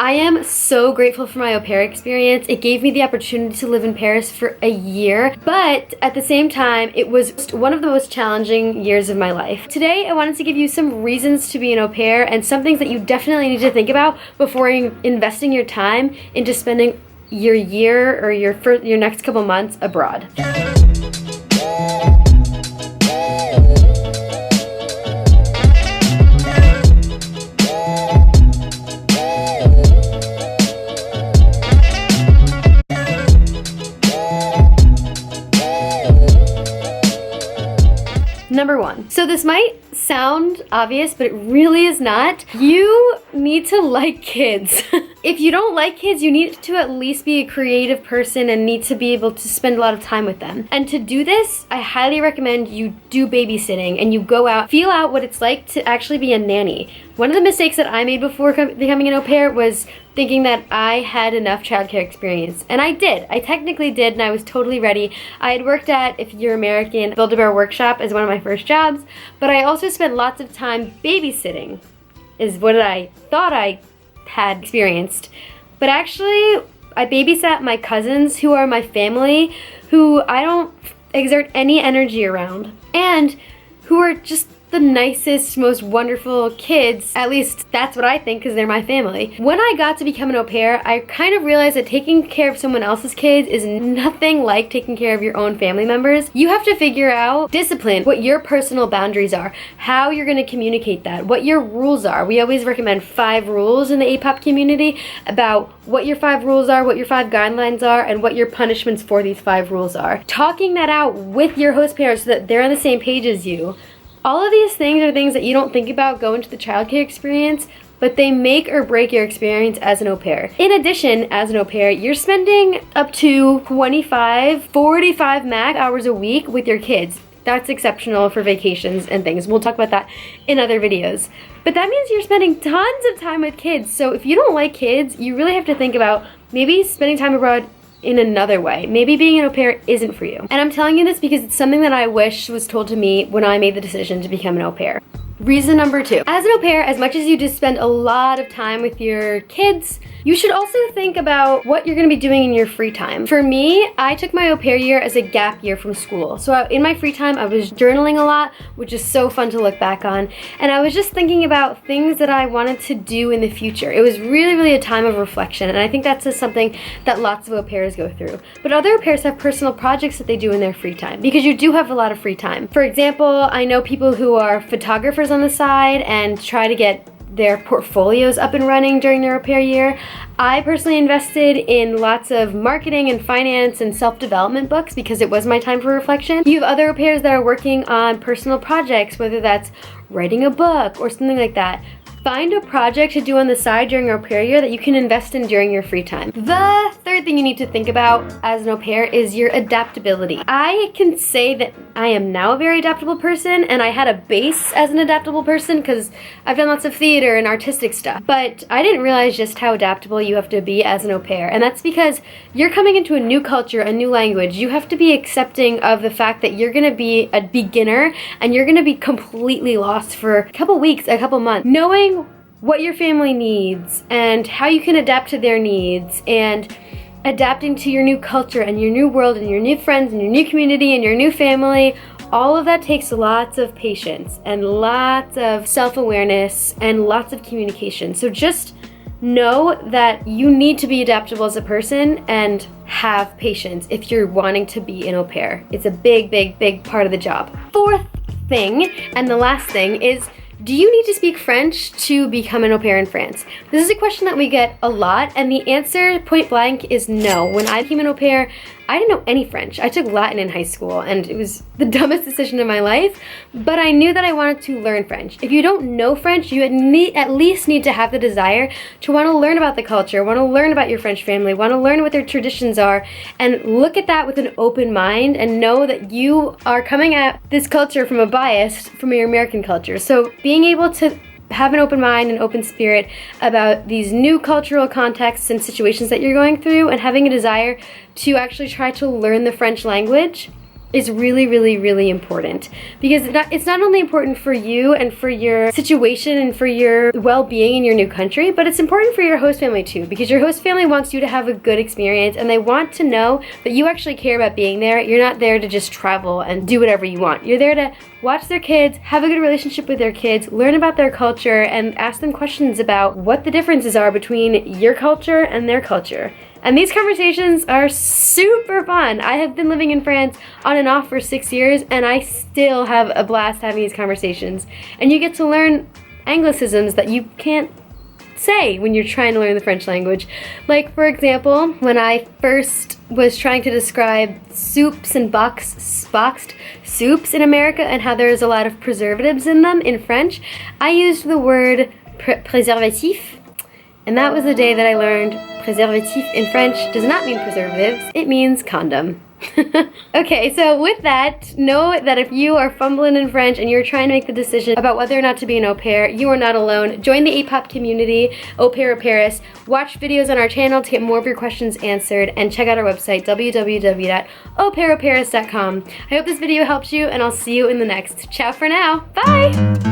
I am so grateful for my au pair experience. It gave me the opportunity to live in Paris for a year, but at the same time, it was one of the most challenging years of my life. Today, I wanted to give you some reasons to be an au pair and some things that you definitely need to think about before investing your time into spending your year or your next couple months abroad. Number one. So this might sound obvious, but it really is not. You need to like kids. If you don't like kids, you need to at least be a creative person and need to be able to spend a lot of time with them. And to do this, I highly recommend you do babysitting and you go out, feel out what it's like to actually be a nanny. One of the mistakes that I made before becoming an au pair was thinking that I had enough childcare experience. And I did. I technically did, and I was totally ready. I had worked at, if you're American, Build-A-Bear Workshop as one of my first jobs, but I also spent lots of time babysitting, is what I thought I had experienced. But actually, I babysat my cousins who are my family, who I don't exert any energy around, and who are just the nicest, most wonderful kids. At least that's what I think, because they're my family. When I got to become an au pair, I kind of realized that taking care of someone else's kids is nothing like taking care of your own family members. You have to figure out discipline, what your personal boundaries are, how you're going to communicate that, what your rules are. We always recommend 5 rules in the APOP community about what your 5 rules are, what your 5 guidelines are, and what your punishments for these 5 rules are. Talking that out with your host parents so that they're on the same page as you. All of these things are things that you don't think about going into the childcare experience, but they make or break your experience as an au pair. In addition, as an au pair, you're spending up to 25, 45 max hours a week with your kids. That's exceptional for vacations and things. We'll talk about that in other videos. But that means you're spending tons of time with kids. So if you don't like kids, you really have to think about maybe spending time abroad in another way. Maybe being an au pair isn't for you. And I'm telling you this because it's something that I wish was told to me when I made the decision to become an au pair. Reason number 2. As an au pair, as much as you just spend a lot of time with your kids, you should also think about what you're going to be doing in your free time. For me, I took my au pair year as a gap year from school. So in my free time, I was journaling a lot, which is so fun to look back on. And I was just thinking about things that I wanted to do in the future. It was really a time of reflection. And I think that's just something that lots of au pairs go through. But other au pairs have personal projects that they do in their free time, because you do have a lot of free time. For example, I know people who are photographers on the side and try to get their portfolios up and running during their au pair year. I personally invested in lots of marketing and finance and self-development books because it was my time for reflection. You have other au pairs that are working on personal projects, whether that's writing a book or something like that. Find a project to do on the side during your au pair year that you can invest in during your free time. The third thing you need to think about as an au pair is your adaptability. I can say that I am now a very adaptable person, and I had a base as an adaptable person because I've done lots of theater and artistic stuff. But I didn't realize just how adaptable you have to be as an au pair, and that's because you're coming into a new culture, a new language. You have to be accepting of the fact that you're gonna be a beginner and you're gonna be completely lost for a couple weeks, a couple months. Knowing what your family needs and how you can adapt to their needs and adapting to your new culture and your new world and your new friends and your new community and your new family, all of that takes lots of patience and lots of self-awareness and lots of communication. So just know that you need to be adaptable as a person and have patience if you're wanting to be an au pair. It's a big part of the job. Fourth thing, and the last thing, is do you need to speak French to become an au pair in France? This is a question that we get a lot, and the answer point blank is no. When I became an au pair, I didn't know any French. I took Latin in high school, and it was the dumbest decision of my life, but I knew that I wanted to learn French. If you don't know French, you at least need to have the desire to want to learn about the culture, want to learn about your French family, want to learn what their traditions are, and look at that with an open mind and know that you are coming at this culture from a bias from your American culture. So being able to have an open mind and open spirit about these new cultural contexts and situations that you're going through, and having a desire to actually try to learn the French language is really, really, really important, because it's not only important for you and for your situation and for your well-being in your new country, but it's important for your host family too, because your host family wants you to have a good experience and they want to know that you actually care about being there. You're not there to just travel and do whatever you want. You're there to watch their kids, have a good relationship with their kids, learn about their culture, and ask them questions about what the differences are between your culture and their culture. And these conversations are super fun. I have been living in France on and off for 6 years, and I still have a blast having these conversations. And you get to learn Anglicisms that you can't say when you're trying to learn the French language. Like, for example, when I first was trying to describe soups and boxed soups in America and how there's a lot of preservatives in them in French, I used the word préservatif. And that was the day that I learned préservatif in French does not mean preservatives, it means condom. Okay, so with that, know that if you are fumbling in French and you're trying to make the decision about whether or not to be an au pair, you are not alone. Join the APOP community, Au Pair Paris. Watch videos on our channel to get more of your questions answered, and check out our website, www.aupairparis.com. I hope this video helps you, and I'll see you in the next. Ciao for now. Bye!